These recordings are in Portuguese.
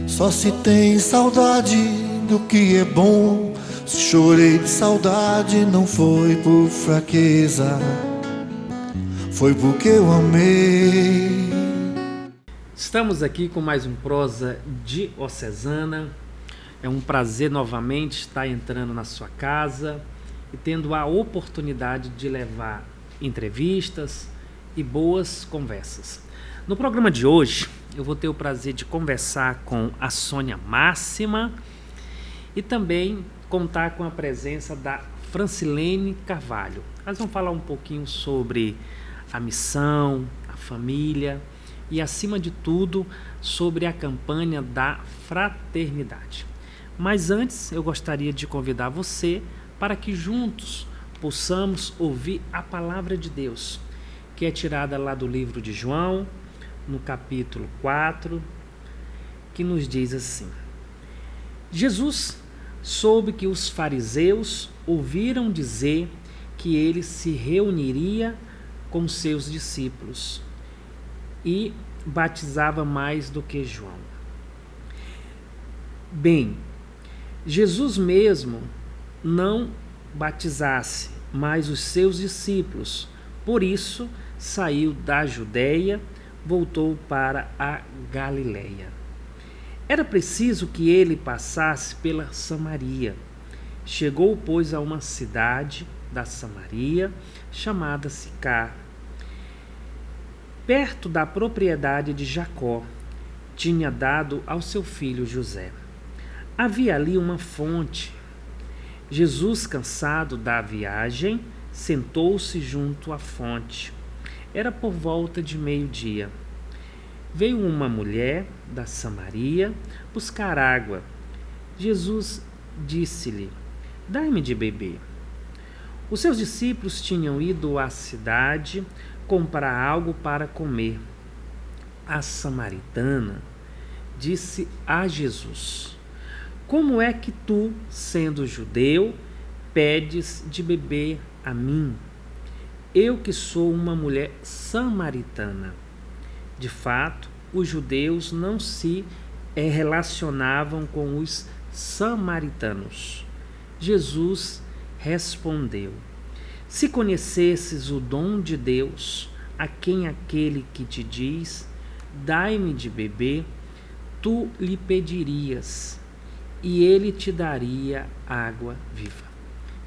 Só se tem saudade do que é bom. Se chorei de saudade, não foi por fraqueza, foi porque eu amei. Estamos aqui com mais um Prosa Diocesana. É um prazer novamente estar entrando na sua casa e tendo a oportunidade de levar entrevistas e boas conversas. No programa de hoje, eu vou ter o prazer de conversar com a Sônia Máxima e também contar com a presença da Francilene Carvalho. Elas vão falar um pouquinho sobre a missão, a família e, acima de tudo, sobre a campanha da fraternidade. Mas antes, eu gostaria de convidar você para que juntos possamos ouvir a palavra de Deus, que é tirada lá do livro de João, no capítulo 4, que nos diz assim: Jesus soube que os fariseus ouviram dizer que ele se reuniria com seus discípulos e batizava mais do que João. Bem, Jesus mesmo não batizasse, mas os seus discípulos. Por isso, saiu da Judeia, voltou para a Galileia. Era preciso que ele passasse pela Samaria. Chegou, pois, a uma cidade da Samaria, chamada Sicar, perto da propriedade de Jacó. Tinha dado ao seu filho José. Havia ali uma fonte. Jesus, cansado da viagem, sentou-se junto à fonte. Era por volta de meio-dia. Veio uma mulher da Samaria buscar água. Jesus disse-lhe: "Dai-me de beber." Os seus discípulos tinham ido à cidade comprar algo para comer. A samaritana disse a Jesus: "Como é que tu, sendo judeu, pedes de beber a mim, eu que sou uma mulher samaritana?" De fato, os judeus não se relacionavam com os samaritanos. Jesus respondeu: "Se conhecesses o dom de Deus, a quem aquele que te diz, dai-me de beber, tu lhe pedirias, e ele te daria água viva."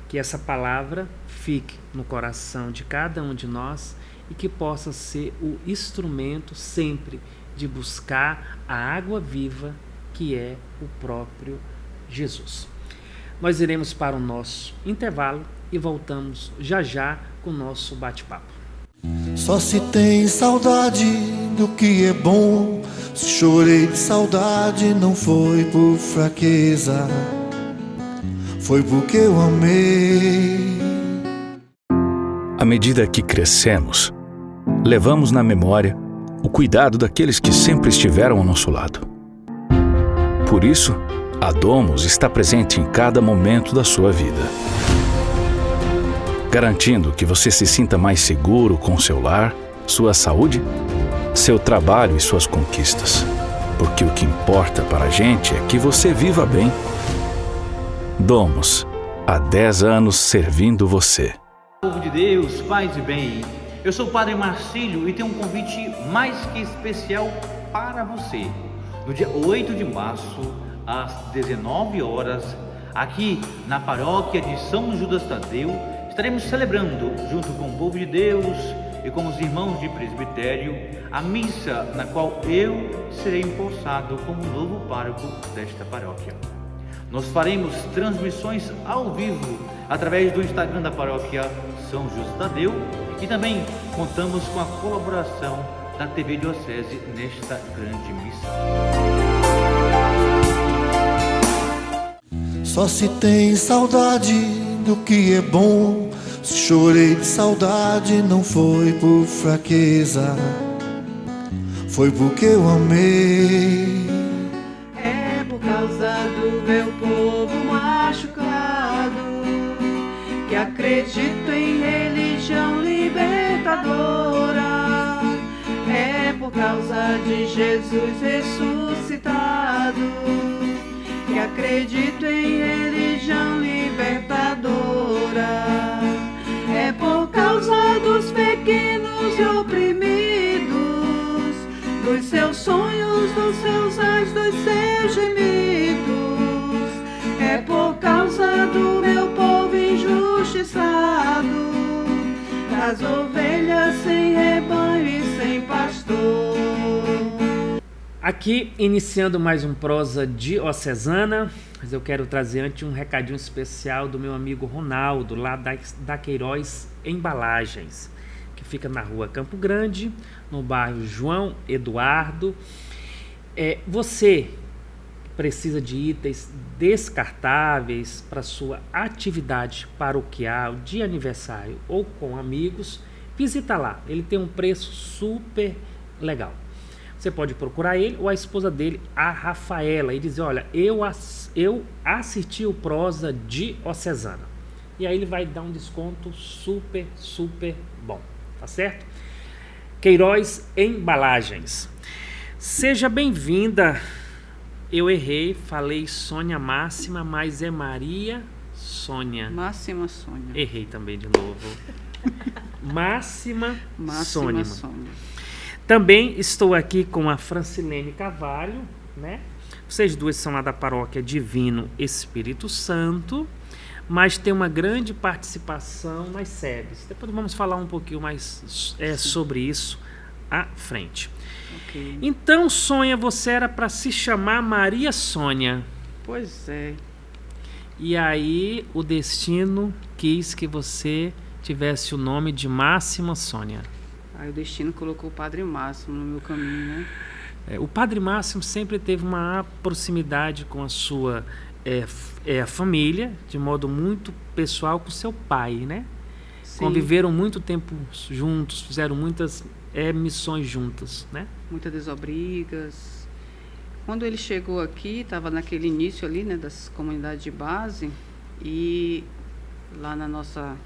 Que essa palavra fique no coração de cada um de nós e que possa ser o instrumento sempre de buscar a água viva, que é o próprio Jesus. Nós iremos para o nosso intervalo e voltamos já já com o nosso bate-papo. Só se tem saudade do que é bom. Se chorei de saudade, não foi por fraqueza, foi porque eu amei. À medida que crescemos, levamos na memória o cuidado daqueles que sempre estiveram ao nosso lado. Por isso, a Domus está presente em cada momento da sua vida, garantindo que você se sinta mais seguro com seu lar, sua saúde, seu trabalho e suas conquistas. Porque o que importa para a gente é que você viva bem. Domus, há 10 anos servindo você. Povo de Deus, paz e bem. Eu sou o Padre Marcílio e tenho um convite mais que especial para você. No dia 8 de março, às 19 horas, aqui na paróquia de São Judas Tadeu, estaremos celebrando, junto com o povo de Deus e com os irmãos de presbitério, a missa na qual eu serei empossado como novo pároco desta paróquia. Nós faremos transmissões ao vivo através do Instagram da paróquia São Judas Tadeu e também contamos com a colaboração da TV Diocese nesta grande missão. Só se tem saudade do que é bom. Se chorei de saudade, não foi por fraqueza, foi porque eu amei. É por causa do meu povo machucado que acredito em religião libertadora. É por causa de Jesus ressuscitado acredito em religião libertadora. É por causa dos pequenos e oprimidos, dos seus sonhos, dos seus ais, dos seus gemidos. É por causa do meu povo injustiçado, das ovelhas sem rebanho e sem pastor. Aqui, iniciando mais um Prosa Diocesana, mas eu quero trazer antes um recadinho especial do meu amigo Ronaldo, lá da Queiroz Embalagens, que fica na rua Campo Grande, no bairro João Eduardo. Você precisa de itens descartáveis para sua atividade paroquial, de aniversário ou com amigos, visita lá. Ele tem um preço super legal. Você pode procurar ele ou a esposa dele, a Rafaela, e dizer: olha, eu assisti o Prosa Diocesana. E aí ele vai dar um desconto super, super bom. Tá certo? Queiroz Embalagens. Seja bem-vinda. Eu errei, falei Sônia Máxima, mas é Maria Sônia. Máxima Sônia. Errei também de novo. Máxima Sônia. Também estou aqui com a Francilene Carvalho, né? Vocês duas são lá da paróquia Divino Espírito Santo, mas tem uma grande participação nas SEBs. Depois vamos falar um pouquinho mais sobre isso à frente. Okay. Então, Sônia, você era para se chamar Maria Sônia. Pois é. E aí o destino quis que você tivesse o nome de Máxima Sônia. Aí o destino colocou o Padre Máximo no meu caminho, né? O Padre Máximo sempre teve uma proximidade com a sua família, de modo muito pessoal, com seu pai, né? Sim. Conviveram muito tempo juntos, fizeram muitas missões juntas, né? Muitas desobrigas. Quando ele chegou aqui, estava naquele início ali, né, das comunidades de base, e lá na nossa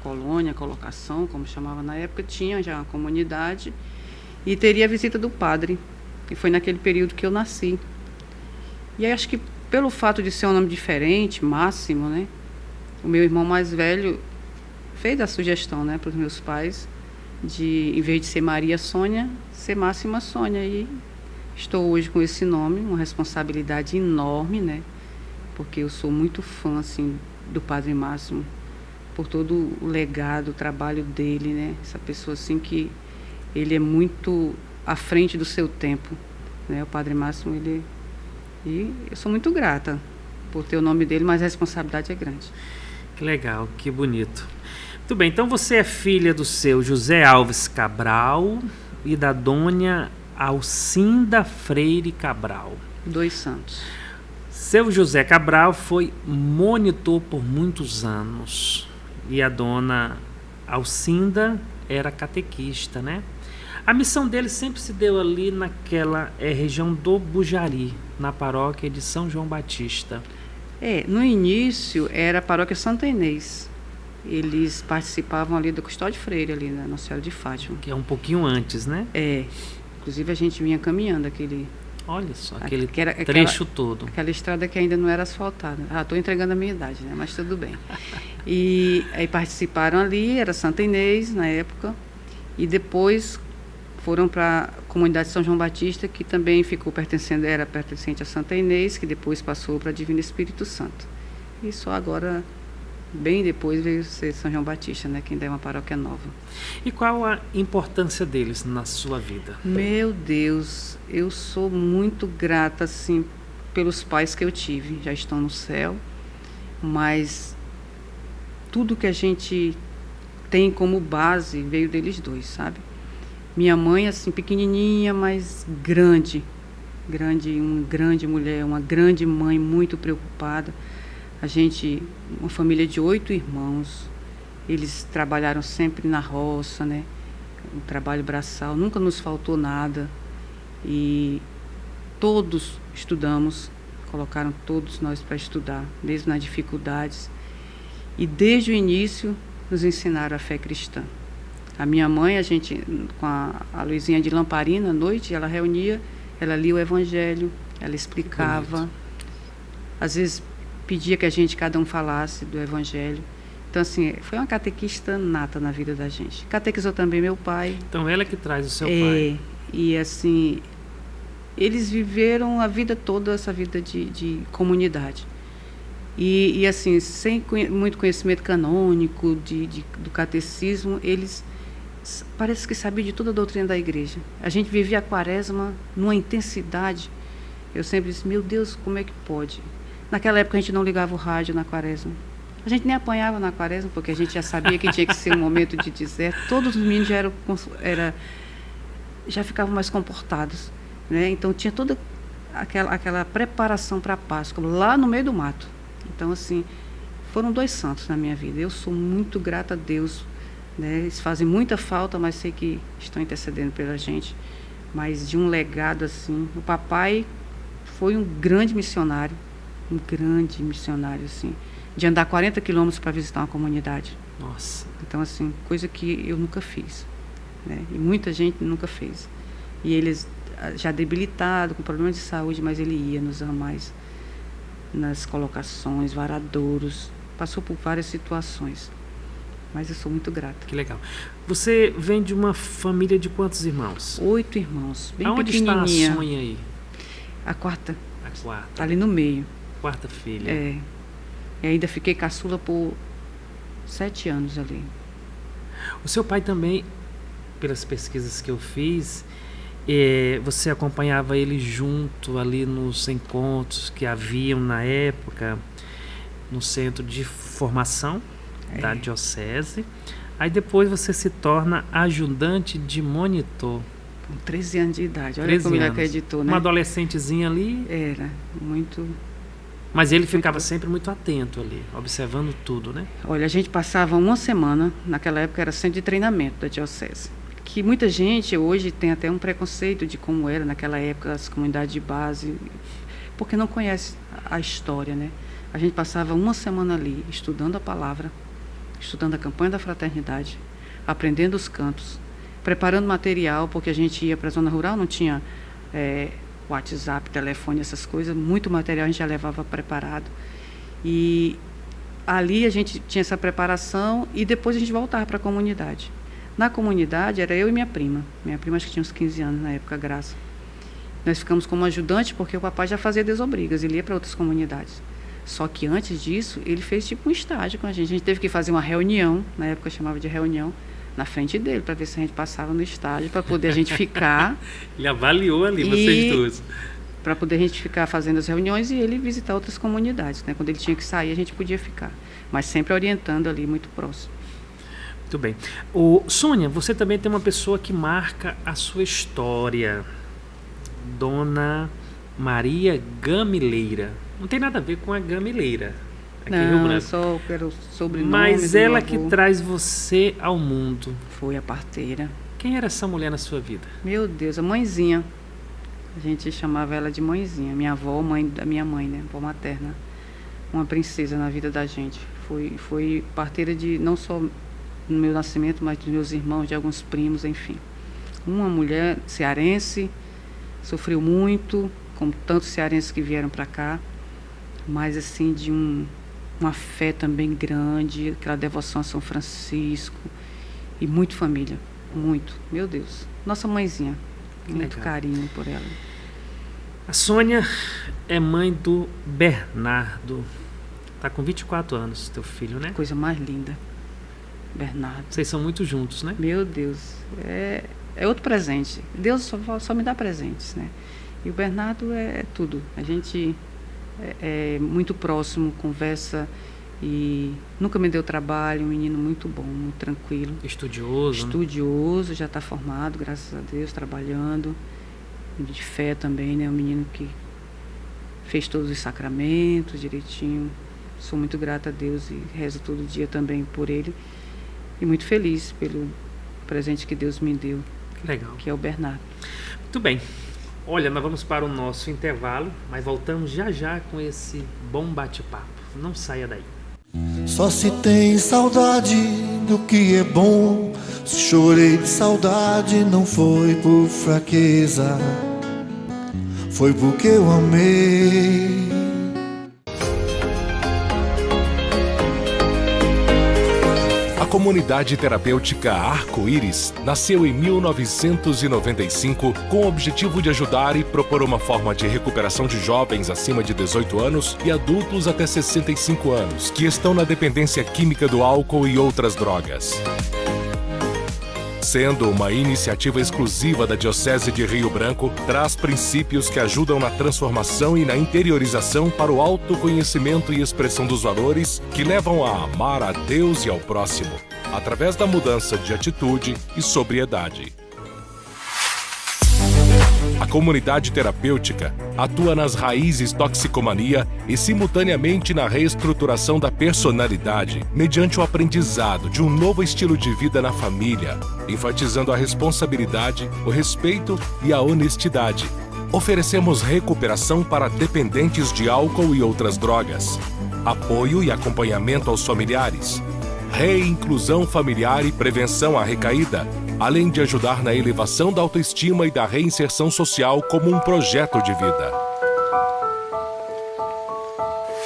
colônia, colocação, como chamava na época, tinha já uma comunidade e teria a visita do padre, que foi naquele período que eu nasci. E aí acho que pelo fato de ser um nome diferente, Máximo, né, o meu irmão mais velho fez a sugestão, né, para os meus pais de, em vez de ser Maria Sônia, ser Máxima Sônia. E estou hoje com esse nome, uma responsabilidade enorme, né, porque eu sou muito fã, assim, do Padre Máximo, por todo o legado, o trabalho dele, né? Essa pessoa assim que ele é muito à frente do seu tempo, né? O Padre Máximo, e eu sou muito grata por ter o nome dele, mas a responsabilidade é grande. Que legal, que bonito. Muito bem, então você é filha do seu José Alves Cabral e da dona Alcinda Freire Cabral. 2 santos. Seu José Cabral foi monitor por muitos anos. E a dona Alcinda era catequista, né? A missão dele sempre se deu ali naquela região do Bujari, na paróquia de São João Batista. No início era a paróquia Santa Inês. Eles participavam ali do Custódio Freire, ali na Nossa Senhora de Fátima. Que é um pouquinho antes, né? Inclusive a gente vinha caminhando aquele... Olha só, aquele trecho trecho todo. Aquela estrada que ainda não era asfaltada. Estou entregando a minha idade, né? Mas tudo bem. E aí participaram ali, era Santa Inês na época, e depois foram para a comunidade de São João Batista, que também era pertencente a Santa Inês, que depois passou para Divino Espírito Santo. E só agora, bem depois, veio ser São João Batista, né? Que ainda é uma paróquia nova. E qual a importância deles na sua vida? Meu Deus, eu sou muito grata, assim, pelos pais que eu tive. Já estão no céu, mas tudo que a gente tem como base veio deles dois, sabe? Minha mãe, assim, pequenininha, mas grande, uma grande mulher, uma grande mãe, muito preocupada. A gente, uma família de 8 irmãos, eles trabalharam sempre na roça, né? Um trabalho braçal, nunca nos faltou nada. E todos estudamos, colocaram todos nós para estudar, mesmo nas dificuldades. E desde o início nos ensinaram a fé cristã. A minha mãe, a gente, com a luzinha de lamparina à noite, ela lia o Evangelho, ela explicava. às vezes pedia que cada um falasse do Evangelho. Então, assim, foi uma catequista nata na vida da gente. Catequizou também meu pai. Então, ela que traz o seu pai. E, assim, eles viveram a vida toda, essa vida de comunidade. E, assim, sem muito conhecimento canônico, do catecismo, eles parece que sabiam de toda a doutrina da igreja. A gente vivia a quaresma numa intensidade. Eu sempre disse, meu Deus, como é que pode? Naquela época a gente não ligava o rádio na quaresma. A gente nem apanhava na quaresma, porque a gente já sabia que tinha que ser um momento de deserto. Todos os meninos já ficavam mais comportados, né? Então tinha toda aquela preparação para a Páscoa, lá no meio do mato. Então, assim, foram 2 santos na minha vida. Eu sou muito grata a Deus, né? Eles fazem muita falta, mas sei que estão intercedendo pela gente. Mas de um legado, assim, o papai foi um grande missionário, assim, de andar 40 quilômetros para visitar uma comunidade. Nossa. Então, assim, coisa que eu nunca fiz, né? E muita gente nunca fez. E eles, já debilitado, com problemas de saúde, mas ele ia nos ramais, nas colocações, varadouros, passou por várias situações. Mas eu sou muito grata. Que legal. Você vem de uma família de quantos irmãos? 8 irmãos, bem Aonde pequenininha. está a Sônia aí? A quarta. A quarta. Tá ali no meio. Quarta filha. E ainda fiquei caçula por 7 anos ali. O seu pai também, pelas pesquisas que eu fiz, você acompanhava ele junto ali nos encontros que haviam na época no centro de formação da diocese. Aí depois você se torna ajudante de monitor. Com 13 anos de idade. Olha como ele acreditou, né? Uma adolescentezinha ali. Era, muito... Mas ele ficava sempre muito atento ali, observando tudo, né? Olha, a gente passava uma semana, naquela época era centro de treinamento da diocese, que muita gente hoje tem até um preconceito de como era naquela época as comunidades de base, porque não conhece a história, né? A gente passava uma semana ali, estudando a palavra, estudando a campanha da fraternidade, aprendendo os cantos, preparando material, porque a gente ia para a zona rural, não tinha WhatsApp, telefone, essas coisas, muito material a gente já levava preparado. E ali a gente tinha essa preparação e depois a gente voltava para a comunidade. Na comunidade era eu e minha prima. Minha prima acho que tinha uns 15 anos na época, Graça. Nós ficamos como ajudante porque o papai já fazia desobrigas, ele ia para outras comunidades. Só que antes disso, ele fez tipo um estágio com a gente. A gente teve que fazer uma reunião, na época eu chamava de reunião, na frente dele, para ver se a gente passava no estágio, para poder a gente ficar. Ele avaliou ali, vocês duas. Para poder a gente ficar fazendo as reuniões e ele visitar outras comunidades, né? Quando ele tinha que sair, a gente podia ficar. Mas sempre orientando ali, muito próximo. Muito bem. Sônia, você também tem uma pessoa que marca a sua história. Dona Maria Gamileira. Não tem nada a ver com a Gamileira. Aqui em Rio Branco. Não, só pelo sobrenome. Mas ela que traz você ao mundo. Foi a parteira. Quem era essa mulher na sua vida? Meu Deus, a mãezinha. A gente chamava ela de mãezinha. Minha avó, mãe da minha mãe, né? Avó materna. Uma princesa na vida da gente. Foi parteira de, não só no meu nascimento, mas dos meus irmãos, de alguns primos, enfim. Uma mulher cearense, sofreu muito, como tantos cearenses que vieram para cá, mas assim, de uma fé também grande, aquela devoção a São Francisco, e muito família, muito, meu Deus. Nossa mãezinha, muito carinho por ela. A Sônia é mãe do Bernardo, tá com 24 anos, teu filho, né? Coisa mais linda, Bernardo. Vocês são muito juntos, né? Meu Deus, é outro presente. Deus só me dá presentes, né? E o Bernardo é tudo. A gente é muito próximo, conversa e nunca me deu trabalho. Um menino muito bom, muito tranquilo. Estudioso. Estudioso, né? Já está formado, graças a Deus, trabalhando. De fé também, né? Um menino que fez todos os sacramentos direitinho. Sou muito grata a Deus e rezo todo dia também por ele. E muito feliz pelo presente que Deus me deu. Legal. Que é o Bernardo. Muito bem. Olha, nós vamos para o nosso intervalo, mas voltamos já já com esse bom bate-papo. Não saia daí. Só se tem saudade do que é bom. Se chorei de saudade, não foi por fraqueza, foi porque eu amei. comunidade terapêutica Arco-Íris nasceu em 1995 com o objetivo de ajudar e propor uma forma de recuperação de jovens acima de 18 anos e adultos até 65 anos que estão na dependência química do álcool e outras drogas. Sendo uma iniciativa exclusiva da Diocese de Rio Branco, traz princípios que ajudam na transformação e na interiorização para o autoconhecimento e expressão dos valores que levam a amar a Deus e ao próximo, através da mudança de atitude e sobriedade. A comunidade terapêutica atua nas raízes toxicomania e simultaneamente na reestruturação da personalidade, mediante o aprendizado de um novo estilo de vida na família, enfatizando a responsabilidade, o respeito e a honestidade. Oferecemos recuperação para dependentes de álcool e outras drogas, apoio e acompanhamento aos familiares, reinclusão familiar e prevenção à recaída, além de ajudar na elevação da autoestima e da reinserção social como um projeto de vida.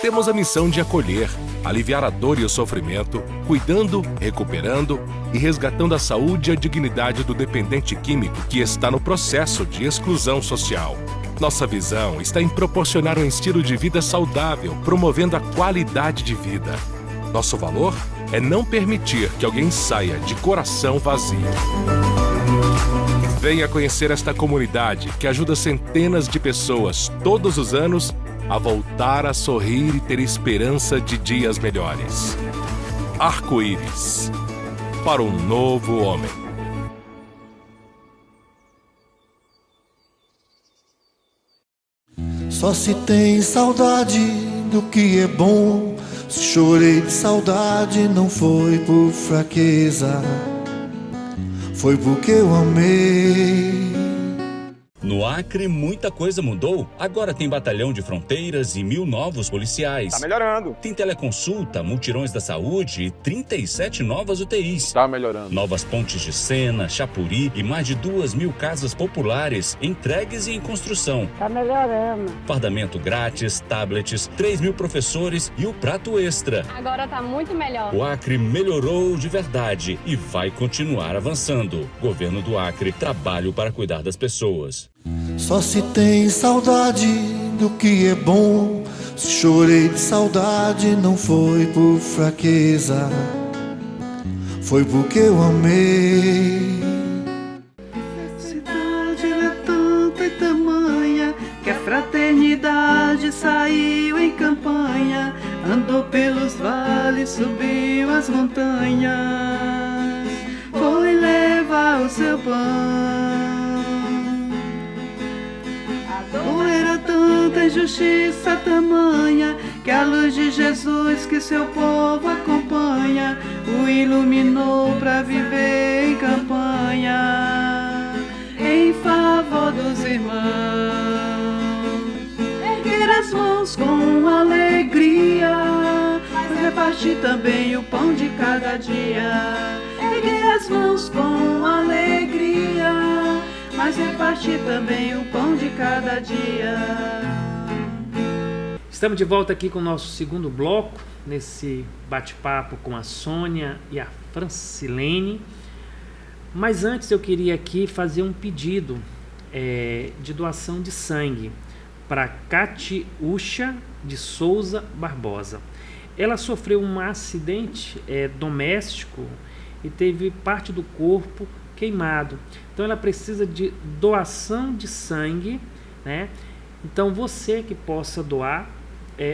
Temos a missão de acolher, aliviar a dor e o sofrimento, cuidando, recuperando e resgatando a saúde e a dignidade do dependente químico que está no processo de exclusão social. Nossa visão está em proporcionar um estilo de vida saudável, promovendo a qualidade de vida. Nosso valor é não permitir que alguém saia de coração vazio. Venha conhecer esta comunidade que ajuda centenas de pessoas todos os anos a voltar a sorrir e ter esperança de dias melhores. Arco-Íris, para um novo homem. Só se tem saudade do que é bom. Se chorei de saudade, não foi por fraqueza, foi porque eu amei. No Acre, muita coisa mudou. Agora tem batalhão de fronteiras e 1.000 novos policiais. Tá melhorando. Tem teleconsulta, multirões da saúde e 37 novas UTIs. Tá melhorando. Novas pontes de Sena, Chapuri e mais de 2.000 casas populares entregues e em construção. Tá melhorando. Fardamento grátis, tablets, 3.000 professores e o prato extra. Agora tá muito melhor. O Acre melhorou de verdade e vai continuar avançando. Governo do Acre, trabalho para cuidar das pessoas. Só se tem saudade do que é bom. Se chorei de saudade, não foi por fraqueza, foi porque eu amei. Cidade é tanta e tamanha que a fraternidade saiu em campanha, andou pelos vales, subiu as montanhas, foi levar o seu pão. Era tanta injustiça tamanha que a luz de Jesus que seu povo acompanha o iluminou para viver em campanha em favor dos irmãos. Erguer as mãos com alegria, mas repartir também o pão de cada dia. Erguer as mãos com alegria, mas repartir também o pão de cada dia. Estamos de volta aqui com o nosso segundo bloco, nesse bate-papo com a Sônia e a Francilene. Mas antes eu queria aqui fazer um pedido de doação de sangue para Catiúcha de Souza Barbosa. Ela sofreu um acidente doméstico e teve parte do corpo queimado. Então ela precisa de doação de sangue, né? Então você que possa doar,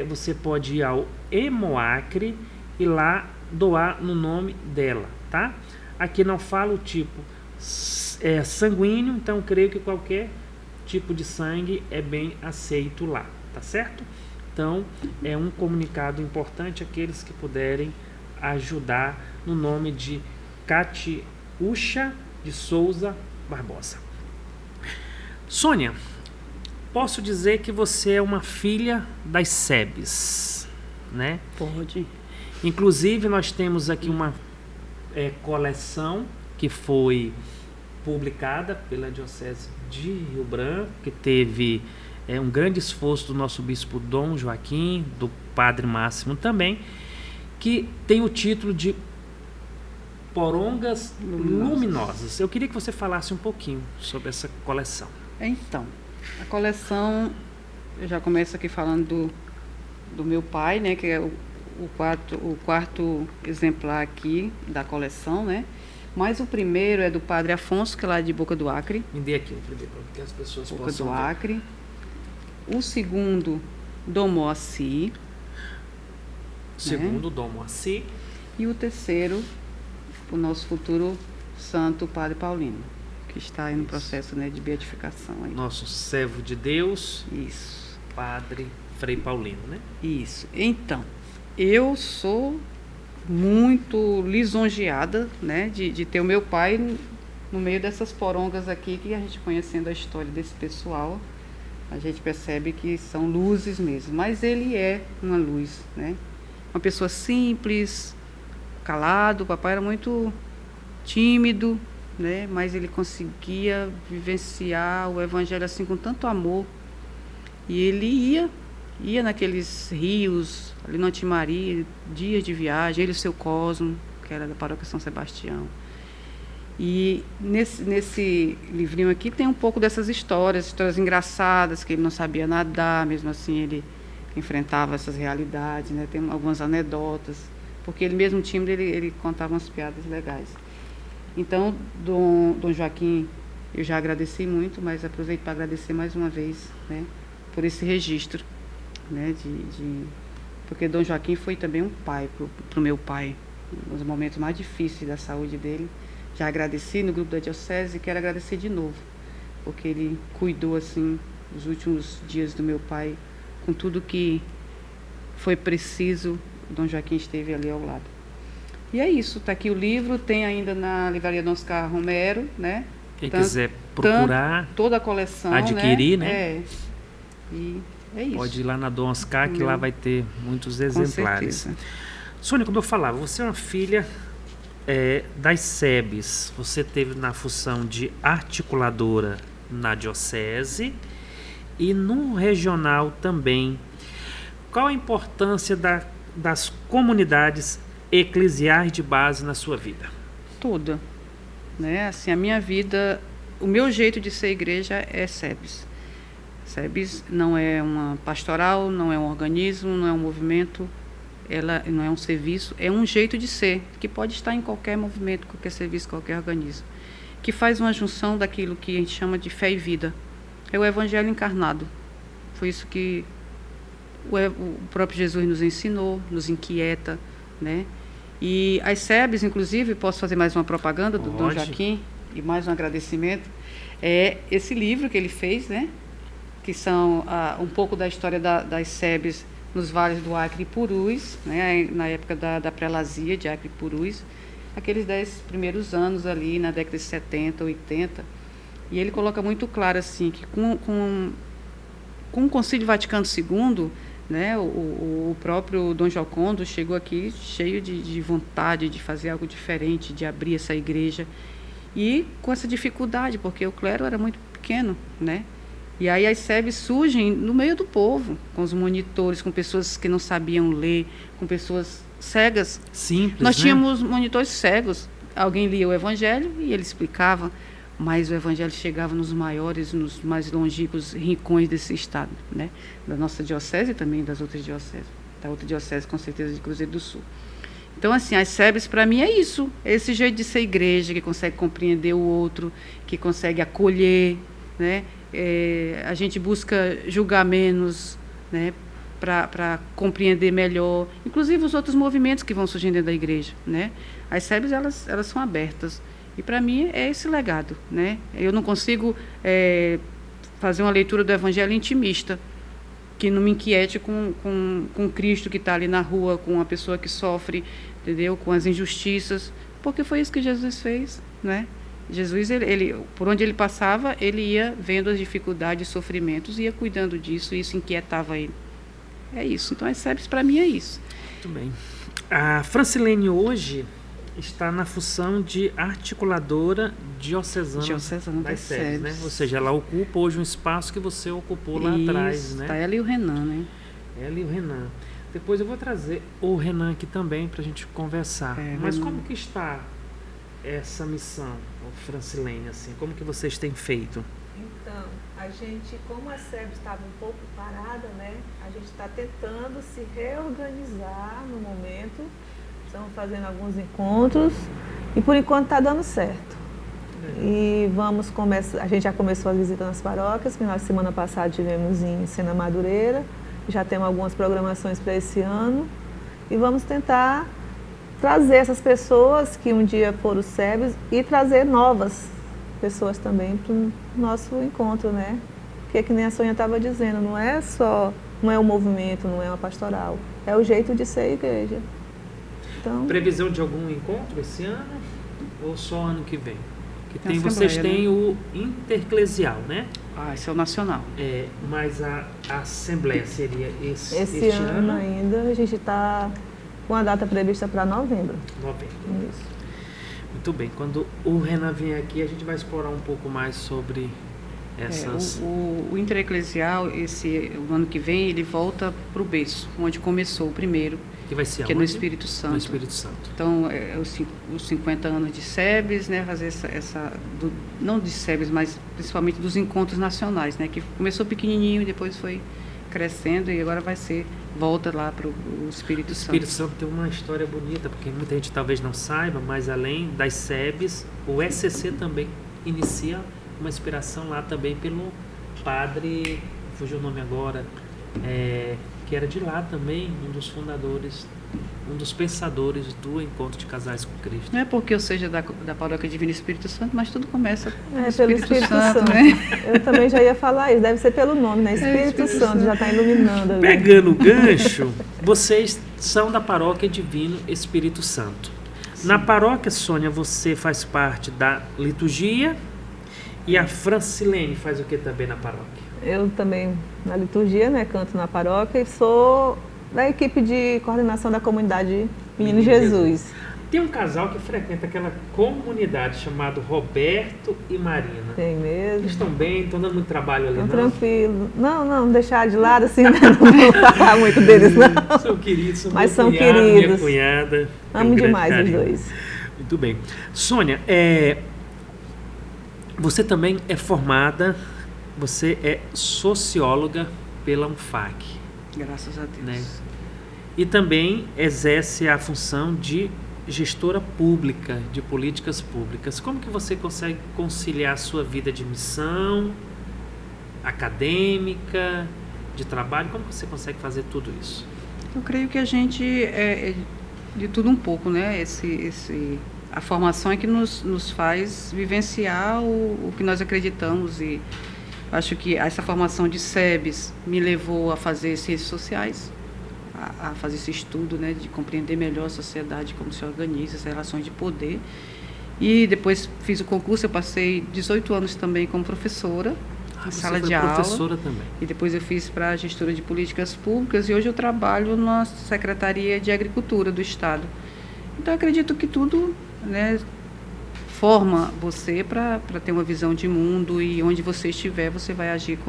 você pode ir ao Hemoacre e lá doar no nome dela, tá? Aqui não fala o tipo sanguíneo, então creio que qualquer tipo de sangue é bem aceito lá, tá certo? Então é um comunicado importante àqueles que puderem ajudar no nome de Catiúcha de Souza Barbosa. Sônia, posso dizer que você é uma filha das SEBs, né? Pode. Inclusive nós temos aqui uma coleção que foi publicada pela Diocese de Rio Branco, que teve um grande esforço do nosso bispo Dom Joaquim, do Padre Máximo também, que tem o título de Porongas Luminosas. Eu queria que você falasse um pouquinho sobre essa coleção. Então, a coleção, eu já começo aqui falando do meu pai, né, que é o quarto exemplar aqui da coleção, né? Mas o primeiro é do Padre Afonso, que é lá de Boca do Acre. Me dê aqui o primeiro, para que as pessoas Boca possam do ver. Acre. O segundo, Dom Moacir. Segundo, Dom Moacir. E o terceiro, o nosso futuro santo Padre Paulino, que está aí no processo, né, de beatificação. Aí. Nosso servo de Deus, Isso. Padre Frei Paulino, né? Isso. Então, eu sou muito lisonjeada, né, de ter o meu pai no meio dessas porongas aqui, que a gente conhecendo a história desse pessoal, a gente percebe que são luzes mesmo. Mas ele é uma luz, né? Uma pessoa simples, calado. O papai era muito tímido, né? Mas ele conseguia vivenciar o evangelho assim com tanto amor. E ele ia naqueles rios, ali no Antimaria, dias de viagem, ele e o seu Cosmo, que era da paróquia São Sebastião. E nesse livrinho aqui tem um pouco dessas histórias engraçadas, que ele não sabia nadar, mesmo assim ele enfrentava essas realidades, né? Tem algumas anedotas, porque ele mesmo tímido, ele contava umas piadas legais. Então, Dom Joaquim, eu já agradeci muito, mas aproveito para agradecer mais uma vez, né, por esse registro, né, porque Dom Joaquim foi também um pai para o meu pai, nos momentos mais difíceis da saúde dele. Já agradeci no grupo da Diocese e quero agradecer de novo, porque ele cuidou, assim, dos últimos dias do meu pai, com tudo que foi preciso, o Dom Joaquim esteve ali ao lado. E é isso, está aqui o livro, tem ainda na livraria Dom Oscar Romero, né? Quem quiser procurar, toda a coleção, adquirir, né? É. E é isso. Pode ir lá na Dom Oscar, que lá vai ter muitos exemplares. Com certeza. Sônia, como eu falava, você é uma filha das SEBs. Você teve na função de articuladora na Diocese e no regional também. Qual a importância das comunidades eclesiais de base na sua vida? Toda. Né? Assim, a minha vida, o meu jeito de ser igreja é SEBs. SEBs não é uma pastoral, não é um organismo, não é um movimento, ela não é um serviço, é um jeito de ser, que pode estar em qualquer movimento, qualquer serviço, qualquer organismo, que faz uma junção daquilo que a gente chama de fé e vida. É o Evangelho encarnado. Foi isso que o próprio Jesus nos ensinou, nos inquieta, né? E as SEBs, inclusive, posso fazer mais uma propaganda do Dom Joaquim e mais um agradecimento, é esse livro que ele fez, né? Que são um pouco da história das SEBs nos vales do Acre e Purus, né? Na época da prelazia de Acre e Purus, aqueles 10 primeiros anos ali, na década de 70, 80, e ele coloca muito claro assim, que com o Concílio Vaticano II, né, o próprio Dom Giocondo chegou aqui cheio de vontade de fazer algo diferente, de abrir essa igreja, e com essa dificuldade, porque o clero era muito pequeno, né? E aí as SEBs surgem no meio do povo, com os monitores, com pessoas que não sabiam ler, com pessoas cegas. Simples, Nós né? tínhamos monitores cegos. Alguém lia o Evangelho e ele explicava, mas o Evangelho chegava nos maiores, nos mais longínquos rincões desse estado, né? Da nossa diocese e também das outras dioceses. Da outra diocese, com certeza, de Cruzeiro do Sul. Então, assim, as SEBs, para mim, é isso. É esse jeito de ser igreja, que consegue compreender o outro, que consegue acolher, né? A gente busca julgar menos, né? Para compreender melhor, inclusive os outros movimentos que vão surgindo dentro da igreja, né? As SEBs, elas são abertas. E para mim é esse legado, né? Eu não consigo fazer uma leitura do Evangelho intimista, que não me inquiete com Cristo que está ali na rua, com a pessoa que sofre, entendeu? Com as injustiças, porque foi isso que Jesus fez, né? Jesus, ele, por onde ele passava, ele ia vendo as dificuldades, sofrimentos, ia cuidando disso, e isso inquietava ele. É isso. Então, as SEBs, para mim, é isso. Muito bem. A Francilene hoje está na função de articuladora diocesana das SEBs, né? Ou seja, ela ocupa hoje um espaço que você ocupou lá atrás, né? Está ela e o Renan, né? Ela e o Renan. Depois eu vou trazer o Renan aqui também para a gente conversar. Mas como que está essa missão, Francilene, assim? Como que vocês têm feito? Então, a gente, como a SEB estava um pouco parada, né? A gente está tentando se reorganizar no momento. Estamos fazendo alguns encontros e por enquanto está dando certo. E vamos começar, a gente já começou a visita nas paróquias, final de semana passada tivemos em Sena Madureira, já temos algumas programações para esse ano e vamos tentar trazer essas pessoas que um dia foram SEBs e trazer novas pessoas também para o nosso encontro, né? Porque que nem a Sônia estava dizendo, não é o movimento, não é uma pastoral, é o jeito de ser igreja. Então, previsão de algum encontro esse ano ou só ano que vem? Que tem, Assembleia, vocês têm, né, o intereclesial, né? Esse é o nacional. Mas a Assembleia seria esse este ano ainda, a gente está com a data prevista para novembro. Isso. Muito bem. Quando o Renan vier aqui, a gente vai explorar um pouco mais sobre essas... O intereclesial, o ano que vem, ele volta para o berço, onde começou o primeiro, que vai ser que é no Espírito Santo. No Espírito Santo. Então, os 50 anos de SEBs, né, fazer não de SEBs, mas principalmente dos encontros nacionais, né, que começou pequenininho e depois foi crescendo e agora volta lá para o Espírito Santo. O Espírito Santo tem uma história bonita, porque muita gente talvez não saiba, mas além das SEBs, o SCC também inicia uma inspiração lá também pelo padre, fugiu o nome agora, que era de lá também, um dos fundadores, um dos pensadores do Encontro de Casais com Cristo. Não é porque eu seja da Paróquia Divino Espírito Santo, mas tudo começa pelo Espírito Santo, né? Eu também já ia falar isso, deve ser pelo nome, né? Espírito Santo, já está iluminando ali. Pegando o gancho, vocês são da Paróquia Divino Espírito Santo. Sim. Na paróquia, Sônia, você faz parte da liturgia e a Francilene faz o que também na paróquia? Eu também, na liturgia, né, canto na paróquia e sou da equipe de coordenação da comunidade Menino Jesus. Tem um casal que frequenta aquela comunidade chamado Roberto e Marina. Tem mesmo. Eles estão bem, estão dando muito trabalho ali, estão tranquilo. Não deixar de lado assim, né? Não vou falar muito deles, não. São queridos, mas são cunhado, queridos. Minha cunhada. Amo demais os dois. Muito bem. Sônia, você também é formada, você é socióloga pela UNFAC. Graças a Deus. Né? E também exerce a função de gestora pública, de políticas públicas. Como que você consegue conciliar a sua vida de missão, acadêmica, de trabalho? Como que você consegue fazer tudo isso? Eu creio que a gente é de tudo um pouco, né? A formação é que nos faz vivenciar o que nós acreditamos e acho que essa formação de SEBs me levou a fazer ciências sociais, a fazer esse estudo, né, de compreender melhor a sociedade, como se organiza, as relações de poder. E depois fiz o concurso, eu passei 18 anos também como professora, em sala de aula. Professora também. E depois eu fiz para a gestora de políticas públicas e hoje eu trabalho na Secretaria de Agricultura do Estado. Então eu acredito que tudo, né, forma você para ter uma visão de mundo e onde você estiver, você vai agir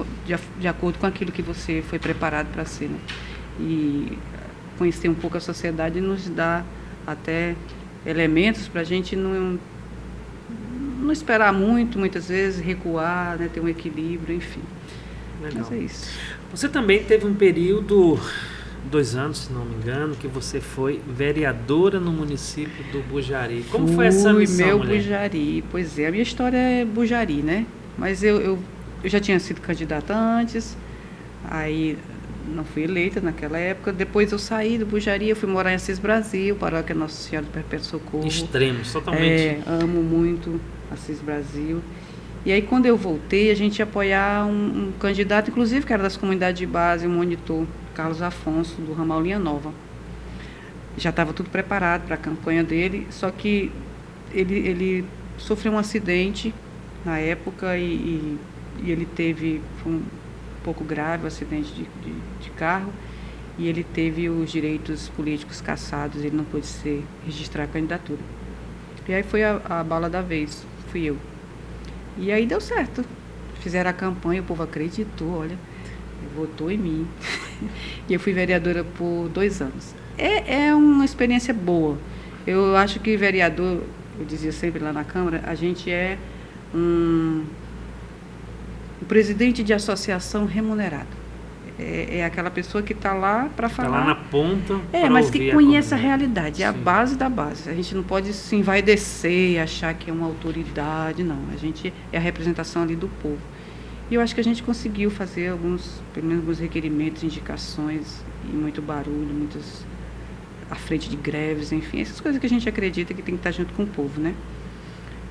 de acordo com aquilo que você foi preparado para ser, né? E conhecer um pouco a sociedade nos dá até elementos para a gente não esperar muitas vezes, recuar, né, ter um equilíbrio, enfim. Legal. Mas é isso. Você também teve um período, 2 anos, se não me engano, que você foi vereadora no município do Bujari. Como foi essa missão, mulher? Bujari, pois é, a minha história é Bujari, né? Mas eu já tinha sido candidata antes, aí não fui eleita naquela época. Depois eu saí do Bujari, eu fui morar em Assis Brasil, paróquia Nossa Senhora do Perpétuo Socorro. Extremos, totalmente. Amo muito Assis Brasil. E aí quando eu voltei, a gente ia apoiar um candidato, inclusive que era das comunidades de base, um monitor, Carlos Afonso, do ramal Linha Nova. Já estava tudo preparado para a campanha dele, só que ele sofreu um acidente na época e ele teve um pouco grave, um acidente de carro, e ele teve os direitos políticos cassados, ele não pôde registrar a candidatura. E aí foi a bala da vez, fui eu. E aí deu certo. Fizeram a campanha, o povo acreditou, olha, votou em mim. E eu fui vereadora por 2 anos. É uma experiência boa. Eu acho que vereador eu dizia sempre lá na Câmara, a gente é um presidente de associação remunerado. É aquela pessoa que está lá para falar. Está lá na ponta. Mas que conhece a realidade, Sim. é a base da base. A gente não pode se envaidecer e achar que é uma autoridade, não. A gente é a representação ali do povo. E eu acho que a gente conseguiu fazer pelo menos alguns requerimentos, indicações, e muito barulho, muitas à frente de greves, enfim, essas coisas que a gente acredita que tem que estar junto com o povo, né?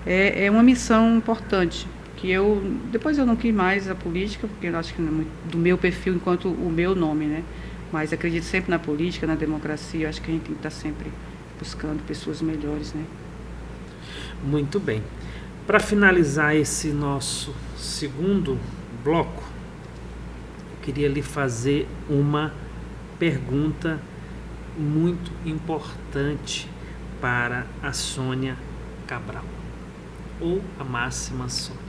É uma missão importante. Que depois eu não quis mais a política, porque eu acho que não é muito do meu perfil enquanto o meu nome, né? Mas acredito sempre na política, na democracia, eu acho que a gente tem que estar sempre buscando pessoas melhores, né? Muito bem. Para finalizar esse nosso segundo bloco, eu queria lhe fazer uma pergunta muito importante para a Sônia Cabral, ou a Máxima Sônia.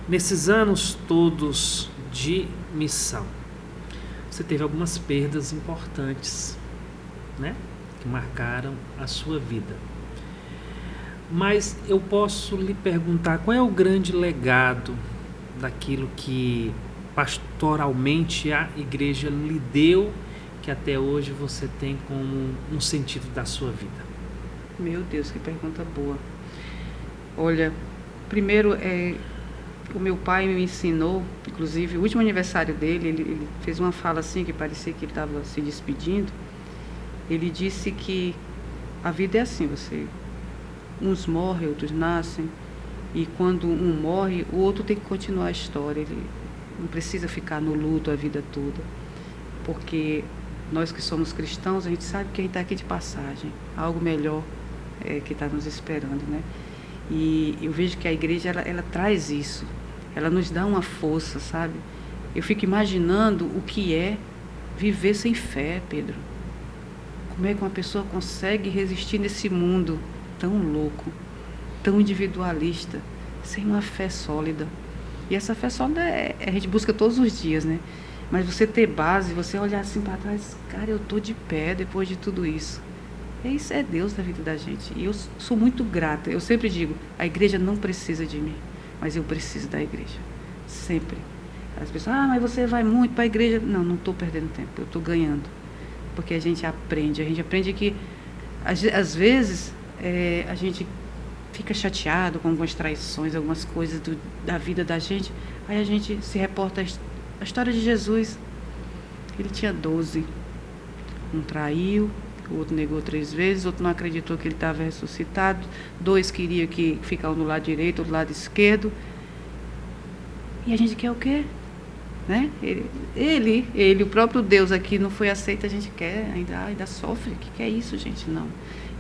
Nesses anos todos de missão, você teve algumas perdas importantes, né? Que marcaram a sua vida. Mas eu posso lhe perguntar, qual é o grande legado daquilo que pastoralmente a igreja lhe deu, que até hoje você tem como um sentido da sua vida? Meu Deus, que pergunta boa. Olha, primeiro o meu pai me ensinou, inclusive o último aniversário dele, ele fez uma fala assim que parecia que ele estava se despedindo. Ele disse que a vida é assim, uns morrem, outros nascem, e quando um morre, o outro tem que continuar a história. Ele não precisa ficar no luto a vida toda, porque nós que somos cristãos, a gente sabe que a gente está aqui de passagem, algo melhor que está nos esperando, né? E eu vejo que a igreja, ela traz isso, ela nos dá uma força, sabe? Eu fico imaginando o que é viver sem fé, Pedro. Como é que uma pessoa consegue resistir nesse mundo tão louco, tão individualista, sem uma fé sólida? E essa fé sólida a gente busca todos os dias, né? Mas você ter base, você olhar assim para trás, cara, eu tô de pé depois de tudo isso. Isso é Deus da vida da gente. E eu sou muito grata. Eu sempre digo, a igreja não precisa de mim, mas eu preciso da igreja. Sempre. As pessoas, mas você vai muito para a igreja. Não estou perdendo tempo, eu estou ganhando. Porque a gente aprende que, às vezes, a gente fica chateado com algumas traições, algumas coisas da vida da gente. Aí a gente se reporta a história de Jesus. Ele tinha 12. Um traiu, o outro negou 3 vezes, o outro não acreditou que ele estava ressuscitado, 2 queriam que ficar um do lado direito, outro do lado esquerdo. E a gente quer o quê? Né? Ele, o próprio Deus aqui não foi aceito, a gente quer, ainda sofre. O que é isso, gente? Não.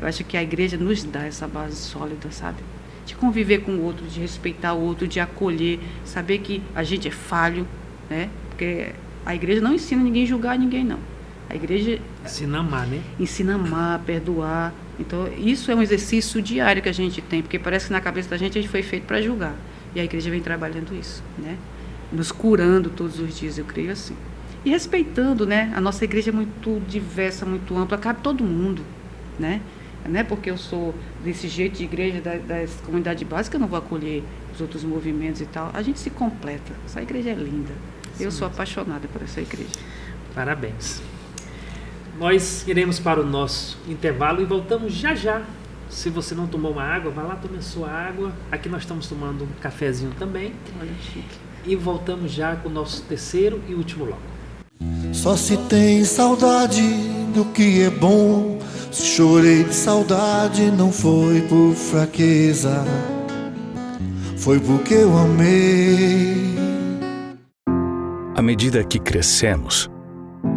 Eu acho que a igreja nos dá essa base sólida, sabe? De conviver com o outro, de respeitar o outro, de acolher, saber que a gente é falho, né? Porque a igreja não ensina ninguém a julgar ninguém, não. A igreja ensina a amar, né? Ensina a amar, perdoar. Então, isso é um exercício diário que a gente tem, porque parece que na cabeça da gente a gente foi feito para julgar. E a igreja vem trabalhando isso, né? Nos curando todos os dias, eu creio assim. E respeitando, né? A nossa igreja é muito diversa, muito ampla, cabe todo mundo, né? Não é porque eu sou desse jeito de igreja, das comunidades básicas, eu não vou acolher os outros movimentos e tal. A gente se completa. Essa igreja é linda. Sim, eu sou apaixonada por essa igreja. Parabéns. Nós iremos para o nosso intervalo e voltamos já já. Se você não tomou uma água, vai lá tomar a sua água. Aqui nós estamos tomando um cafezinho também. Olha, chique. E voltamos já com o nosso terceiro e último bloco. Só se tem saudade do que é bom. Se chorei de saudade, não foi por fraqueza, foi porque eu amei. À medida que crescemos,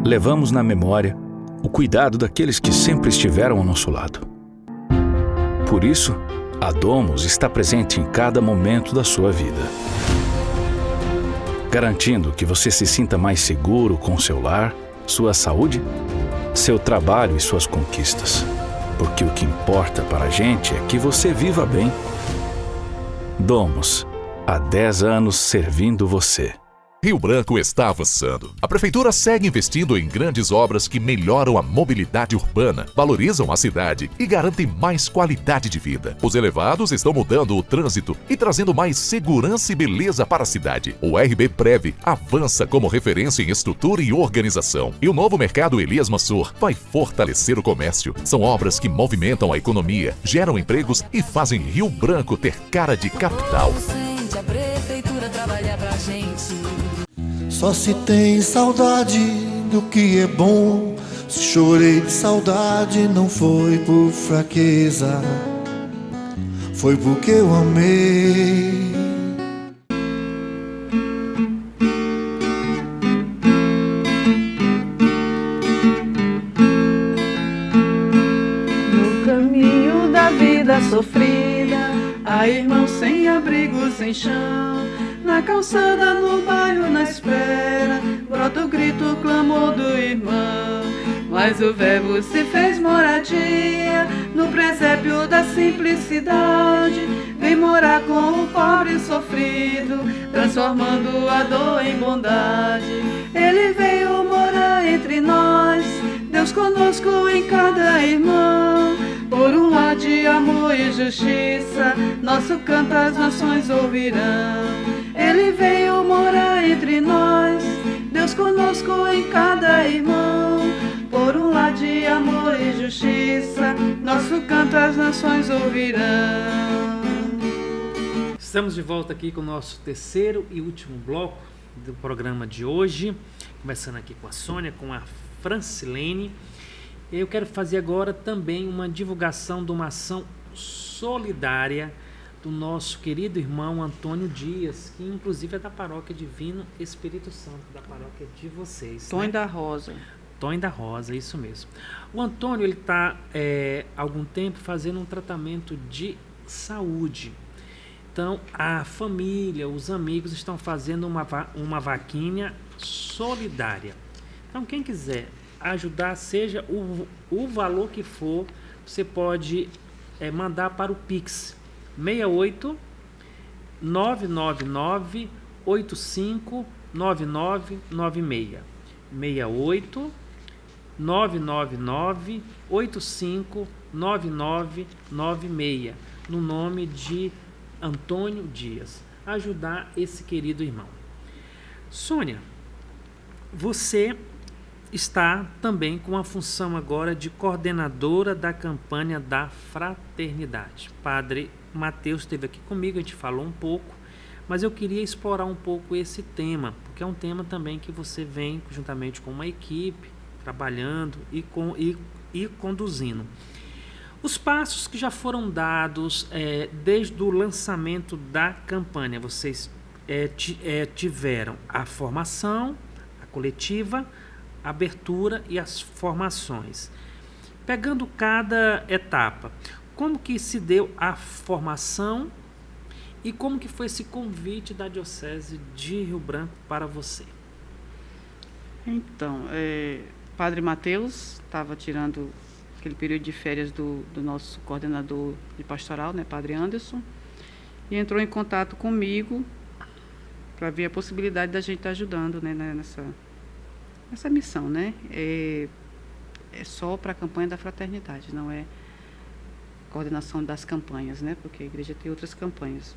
levamos na memória o cuidado daqueles que sempre estiveram ao nosso lado. Por isso, a Domus está presente em cada momento da sua vida, garantindo que você se sinta mais seguro com seu lar, sua saúde, seu trabalho e suas conquistas. Porque o que importa para a gente é que você viva bem. Domus, há 10 anos servindo você. Rio Branco está avançando. A Prefeitura segue investindo em grandes obras que melhoram a mobilidade urbana, valorizam a cidade e garantem mais qualidade de vida. Os elevados estão mudando o trânsito e trazendo mais segurança e beleza para a cidade. O RB Prev avança como referência em estrutura e organização. E o novo mercado Elias Mansur vai fortalecer o comércio. São obras que movimentam a economia, geram empregos e fazem Rio Branco ter cara de capital. A prefeitura trabalha pra gente. Só se tem saudade do que é bom. Se chorei de saudade não foi por fraqueza, foi porque eu amei. No caminho da vida sofrida, há irmãos sem abrigo, sem chão. Na calçada, no bairro, na espera, brota o grito, o clamor do irmão. Mas o verbo se fez moradia no presépio da simplicidade. Vem morar com o pobre sofrido, transformando a dor em bondade. Ele veio morar entre nós, Deus conosco em cada irmão. Por um lar de amor e justiça, nosso canto as nações ouvirão. Ele veio morar entre nós, Deus conosco em cada irmão. Por um lar de amor e justiça, nosso canto as nações ouvirão. Estamos de volta aqui com o nosso terceiro e último bloco do programa de hoje, começando aqui com a Sônia, com a Francilene. Eu quero fazer agora também uma divulgação de uma ação solidária do nosso querido irmão Antônio Dias, que inclusive é da Paróquia Divino Espírito Santo, da paróquia de vocês. Tonho da Rosa. Tonho da Rosa, isso mesmo. O Antônio está há algum tempo fazendo um tratamento de saúde. Então, a família, os amigos estão fazendo uma vaquinha solidária. Então, quem quiser ajudar, seja o valor que for, você pode mandar para o Pix 68 999 85 9996 68 999 85 9996, no nome de Antônio Dias, ajudar esse querido irmão. Sônia, você está também com a função agora de coordenadora da campanha da fraternidade. Padre Mateus esteve aqui comigo, a gente falou um pouco, mas eu queria explorar um pouco esse tema, porque é um tema também que você vem juntamente com uma equipe, trabalhando e conduzindo. Os passos que já foram dados desde o lançamento da campanha, vocês tiveram a formação, a coletiva, a abertura e as formações. Pegando cada etapa, como que se deu a formação e como que foi esse convite da Diocese de Rio Branco para você? Então, Padre Mateus estava tirando aquele período de férias do nosso coordenador de pastoral, né, Padre Anderson, e entrou em contato comigo para ver a possibilidade da gente estar ajudando, né, nessa missão, né? É só para a campanha da fraternidade, não é coordenação das campanhas, né? Porque a igreja tem outras campanhas.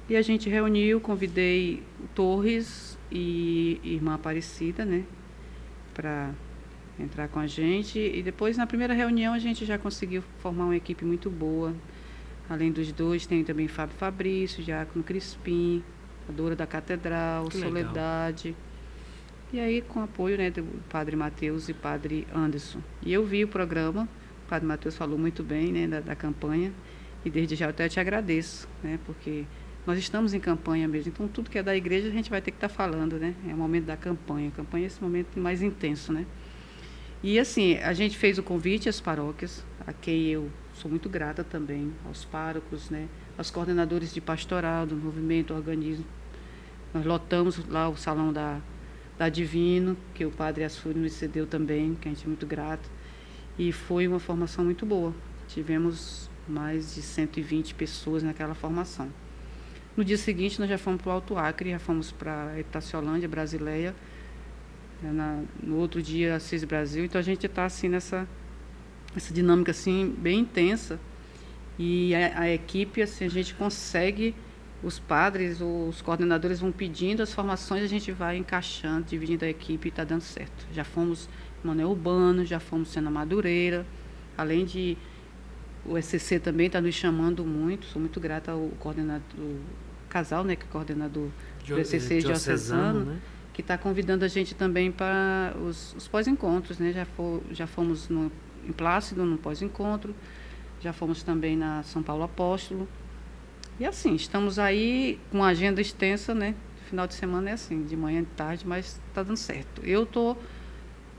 E a gente reuniu, convidei o Torres e irmã Aparecida, né, para entrar com a gente. E depois, na primeira reunião, a gente já conseguiu formar uma equipe muito boa. Além dos dois, tem também Fábio Fabrício, Diácono Crispim, a Dora da Catedral, que Soledade. Legal. E aí, com o apoio, né, do Padre Mateus e Padre Anderson. E eu vi o programa, o Padre Mateus falou muito bem, né, da campanha, e desde já eu até te agradeço, né, porque nós estamos em campanha mesmo, então tudo que é da igreja a gente vai ter que estar falando, né, é o momento da campanha. A campanha é esse momento mais intenso, né. E assim, a gente fez o convite às paróquias, a quem eu sou muito grata também, aos párocos, né, aos coordenadores de pastoral, do movimento, organismo. Nós lotamos lá o salão da Divino, que o Padre Asfuri nos cedeu também, que a gente é muito grato. E foi uma formação muito boa. Tivemos mais de 120 pessoas naquela formação. No dia seguinte, nós já fomos para o Alto Acre, já fomos para Itaciolândia, Brasileia. No outro dia, Assis Brasil. Então, a gente está assim, nessa dinâmica assim, bem intensa. E a equipe, assim, a gente consegue, os padres, os coordenadores vão pedindo as formações, a gente vai encaixando, dividindo a equipe e está dando certo. Já fomos em Manuel Urbano, já fomos Sena Madureira, além de o SCC também está nos chamando muito, sou muito grata ao coordenador, o casal, né, que é coordenador do SCC diocesano, né, que está convidando a gente também para os pós-encontros, né, já fomos em Plácido, no pós-encontro, já fomos também na São Paulo Apóstolo, e assim, estamos aí com uma agenda extensa, né, final de semana é assim, de manhã e de tarde, mas está dando certo. Eu estou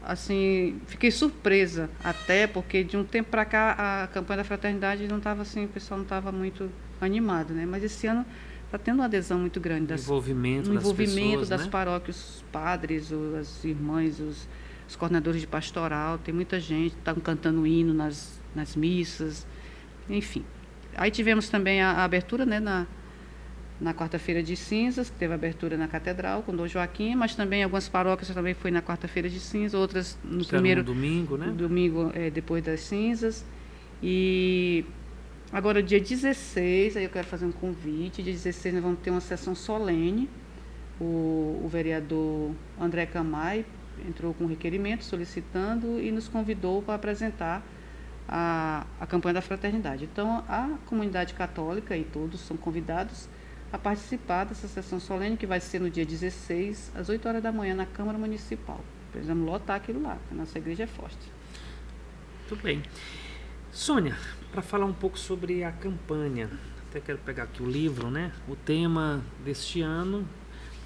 assim, fiquei surpresa até, porque de um tempo para cá a campanha da fraternidade não estava assim, o pessoal não estava muito animado, né? Mas esse ano está tendo uma adesão muito grande. Envolvimento das né? paróquias, os padres, as irmãs, os coordenadores de pastoral, tem muita gente, estão cantando hino nas missas, enfim. Aí tivemos também a abertura, né, na quarta-feira de cinzas, que teve abertura na Catedral, com Dom Joaquim, mas também algumas paróquias também foi na quarta-feira de cinzas, outras no primeiro domingo, né? Domingo depois das cinzas. E agora, dia 16, aí eu quero fazer um convite, dia 16 nós vamos ter uma sessão solene, o vereador André Camay entrou com um requerimento solicitando e nos convidou para apresentar a campanha da fraternidade. Então, a comunidade católica e todos são convidados a participar dessa sessão solene, que vai ser no dia 16, às 8 horas da manhã, na Câmara Municipal. Precisamos lotar aquilo lá, a nossa igreja é forte. Muito bem. Sônia, para falar um pouco sobre a campanha, até quero pegar aqui o livro, né? O tema deste ano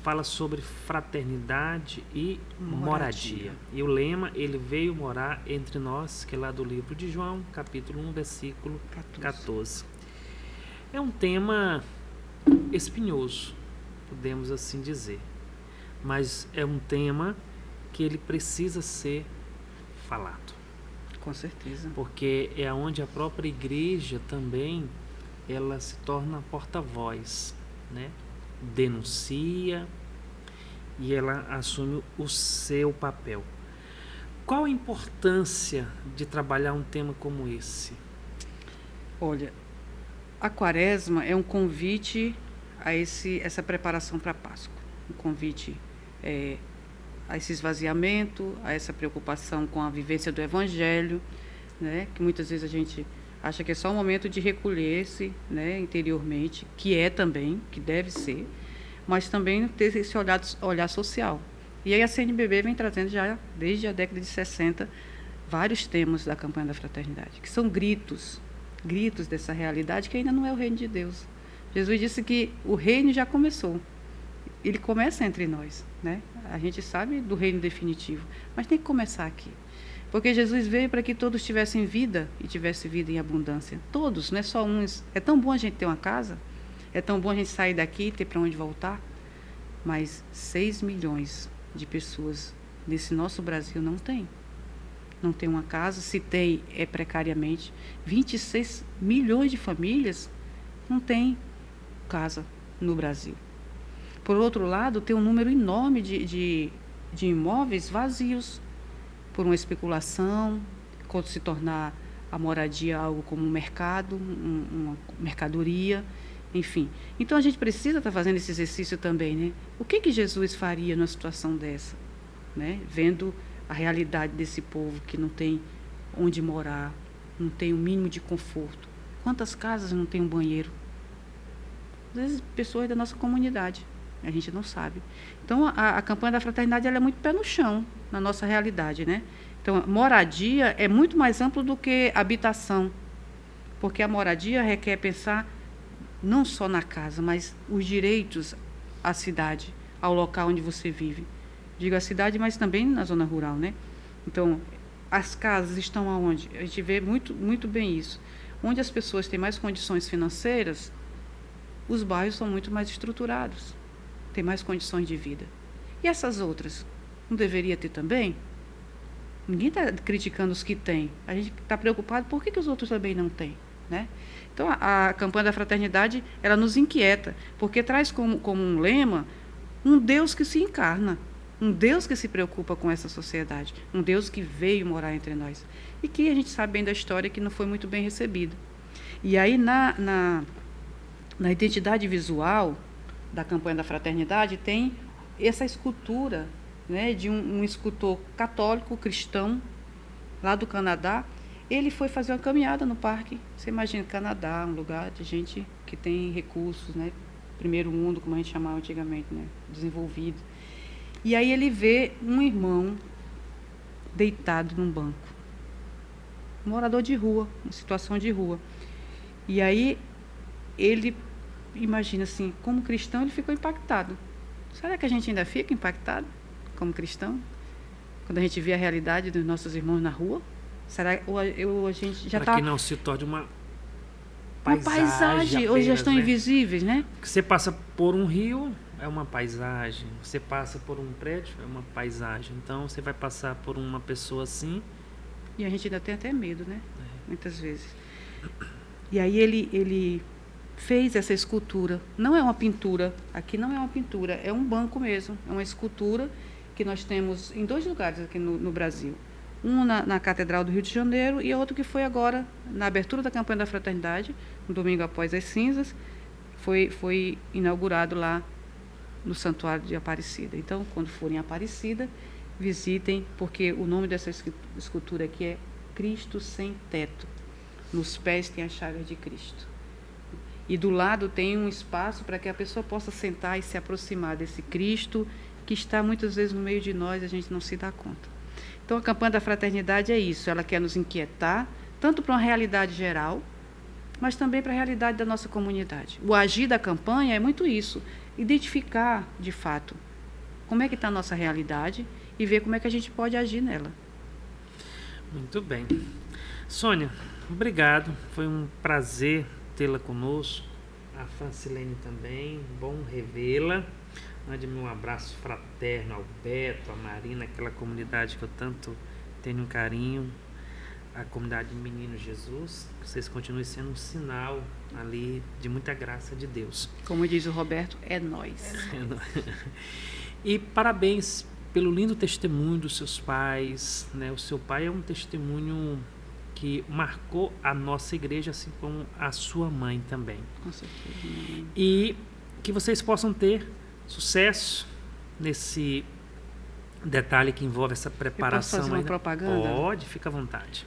fala sobre fraternidade e moradia. E o lema, ele veio morar entre nós, que é lá do livro de João, capítulo 1, versículo 14. É um tema espinhoso, podemos assim dizer, mas é um tema que ele precisa ser falado. Com certeza. Porque é onde a própria igreja também, ela se torna porta-voz, né? Denuncia e ela assume o seu papel. Qual a importância de trabalhar um tema como esse? Olha, a Quaresma é um convite a essa preparação para a Páscoa, um convite a esse esvaziamento, a essa preocupação com a vivência do Evangelho, né? Que muitas vezes a gente acha que é só um momento de recolher-se, né, interiormente, que é também, que deve ser, mas também ter esse olhar social. E aí a CNBB vem trazendo já, desde a década de 60, vários temas da campanha da fraternidade, que são gritos dessa realidade que ainda não é o reino de Deus. Jesus disse que o reino já começou. Ele começa entre nós, né? A gente sabe do reino definitivo, mas tem que começar aqui. Porque Jesus veio para que todos tivessem vida e tivessem vida em abundância. Todos, não é só uns. É tão bom a gente ter uma casa, é tão bom a gente sair daqui e ter para onde voltar, mas 6 milhões de pessoas nesse nosso Brasil não tem. Não tem uma casa, se tem, é precariamente. 26 milhões de famílias não têm casa no Brasil. Por outro lado, tem um número enorme de imóveis vazios por uma especulação, quando se tornar a moradia algo como um mercado, uma mercadoria, enfim. Então, a gente precisa estar fazendo esse exercício também, né? O que Jesus faria numa situação dessa, né? Vendo a realidade desse povo que não tem onde morar, não tem o mínimo de conforto. Quantas casas não tem um banheiro? Às vezes, pessoas da nossa comunidade, a gente não sabe. Então, a campanha da fraternidade ela é muito pé no chão, na nossa realidade, né? Então, moradia é muito mais amplo do que habitação, porque a moradia requer pensar não só na casa, mas os direitos à cidade, ao local onde você vive. Digo a cidade, mas também na zona rural, né? Então, as casas estão aonde? A gente vê muito, muito bem isso. Onde as pessoas têm mais condições financeiras, os bairros são muito mais estruturados, têm mais condições de vida. E essas outras? Não deveria ter também? Ninguém está criticando os que têm. A gente está preocupado por que os outros também não têm. né? Então, a campanha da fraternidade, ela nos inquieta, porque traz como um lema um Deus que se encarna, um Deus que se preocupa com essa sociedade, um Deus que veio morar entre nós. E que a gente sabe bem da história que não foi muito bem recebido. E aí, na identidade visual da campanha da fraternidade, tem essa escultura, né, de um escultor católico, cristão, lá do Canadá. Ele foi fazer uma caminhada no parque. Você imagina, Canadá, um lugar de gente que tem recursos, né? Primeiro mundo, como a gente chamava antigamente, né? Desenvolvido. E aí ele vê um irmão deitado num banco. Um morador de rua, em situação de rua. E aí ele imagina assim, como cristão, ele ficou impactado. Será que a gente ainda fica impactado como cristão? Quando a gente vê a realidade dos nossos irmãos na rua? Será ou a gente já está... Para que não se torne uma paisagem, hoje já estão, né, invisíveis, né? Você passa por um rio, é uma paisagem. Você passa por um prédio, é uma paisagem. Então, você vai passar por uma pessoa assim... E a gente ainda tem até medo, né? Muitas vezes. E aí ele fez essa escultura. Não é uma pintura. Aqui não é uma pintura, é um banco mesmo. É uma escultura que nós temos em 2 lugares aqui no Brasil. Um na Catedral do Rio de Janeiro e outro que foi agora, na abertura da campanha da fraternidade, no domingo após as cinzas, foi inaugurado lá no Santuário de Aparecida. Então, quando forem em Aparecida, visitem, porque o nome dessa escultura aqui é Cristo sem teto. Nos pés tem as chagas de Cristo. E do lado tem um espaço para que a pessoa possa sentar e se aproximar desse Cristo que está muitas vezes no meio de nós e a gente não se dá conta. Então, a campanha da fraternidade é isso, ela quer nos inquietar, tanto para uma realidade geral, mas também para a realidade da nossa comunidade. O agir da campanha é muito isso, identificar, de fato, como é que está a nossa realidade e ver como é que a gente pode agir nela. Muito bem. Sônia, obrigado, foi um prazer tê-la conosco, a Francilene também, bom revê-la. Mande um abraço fraterno ao Beto, a Marina, aquela comunidade que eu tanto tenho um carinho, a comunidade Menino Jesus, que vocês continuem sendo um sinal ali de muita graça de Deus. Como diz o Roberto, é nós. E parabéns pelo lindo testemunho dos seus pais, né? O seu pai é um testemunho que marcou a nossa igreja, assim como a sua mãe também. Com certeza. E que vocês possam ter sucesso nesse detalhe que envolve essa preparação. Eu posso fazer uma propaganda? Pode, fica à vontade.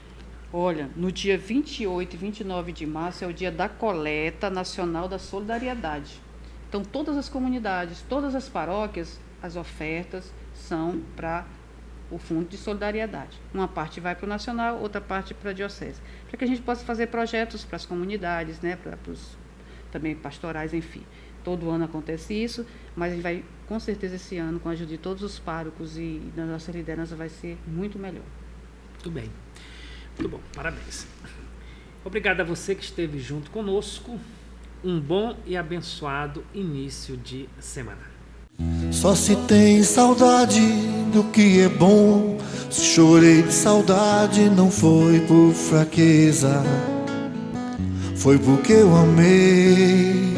Olha, no dia 28 e 29 de março é o dia da coleta nacional da solidariedade. Então, todas as comunidades, todas as paróquias, as ofertas são para o Fundo de Solidariedade. Uma parte vai para o nacional, outra parte para a diocese. Para que a gente possa fazer projetos para as comunidades, né, para os também pastorais, enfim. Todo ano acontece isso, mas a gente vai, com certeza, esse ano, com a ajuda de todos os párocos e da nossa liderança, vai ser muito melhor. Muito bem. Muito bom, parabéns. Obrigado a você que esteve junto conosco. Um bom e abençoado início de semana. Só se tem saudade do que é bom. Se chorei de saudade, não foi por fraqueza, foi porque eu amei.